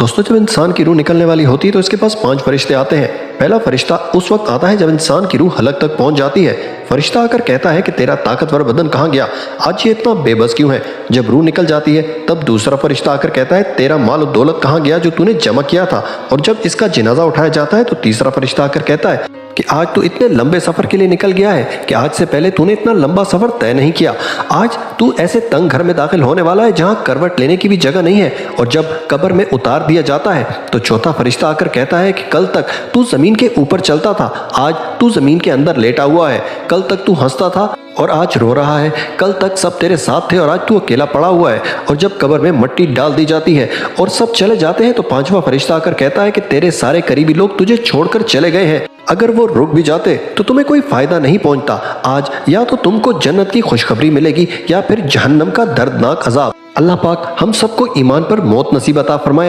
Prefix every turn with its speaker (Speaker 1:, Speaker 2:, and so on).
Speaker 1: दोस्तों, जब इंसान की रूह निकलने वाली होती है तो इसके पास 5 फरिश्ते आते हैं। पहला फरिश्ता उस वक्त आता है जब इंसान की रूह हलक तक पहुंच जाती है। फरिश्ता आकर कहता है कि तेरा ताकतवर बदन कहाँ गया, आज ये इतना बेबस क्यों है। जब रूह निकल जाती है तब दूसरा फरिश्ता आकर कहता है तेरा माल और दौलत कहाँ गया जो तूने जमा किया था। और जब इसका जनाजा उठाया जाता है तो तीसरा फरिश्ता आकर कहता है कि आज तू इतने लंबे सफर के लिए निकल गया है कि आज से पहले तूने इतना लंबा सफर तय नहीं किया। आज तू ऐसे तंग घर में दाखिल होने वाला है जहां करवट लेने की भी जगह नहीं है। और जब कब्र में उतार दिया जाता है तो चौथा फरिश्ता आकर कहता है कि कल तक तू जमीन के ऊपर चलता था, आज तू जमीन के अंदर लेटा हुआ है। कल तक तू हंसता था और आज रो रहा है। कल तक सब तेरे साथ थे और आज तू अकेला पड़ा हुआ है। और जब कब्र में मिट्टी डाल दी जाती है और सब चले जाते हैं तो पांचवा फरिश्ता आकर कहता है कि तेरे सारे करीबी लोग तुझे छोड़कर चले गए हैं। अगर वो रुक भी जाते तो तुम्हें कोई फायदा नहीं पहुंचता। आज या तो तुमको जन्नत की खुशखबरी मिलेगी या फिर जहन्नम का दर्दनाक अजाब। अल्लाह पाक हम सबको ईमान पर मौत नसीब अता फरमाए।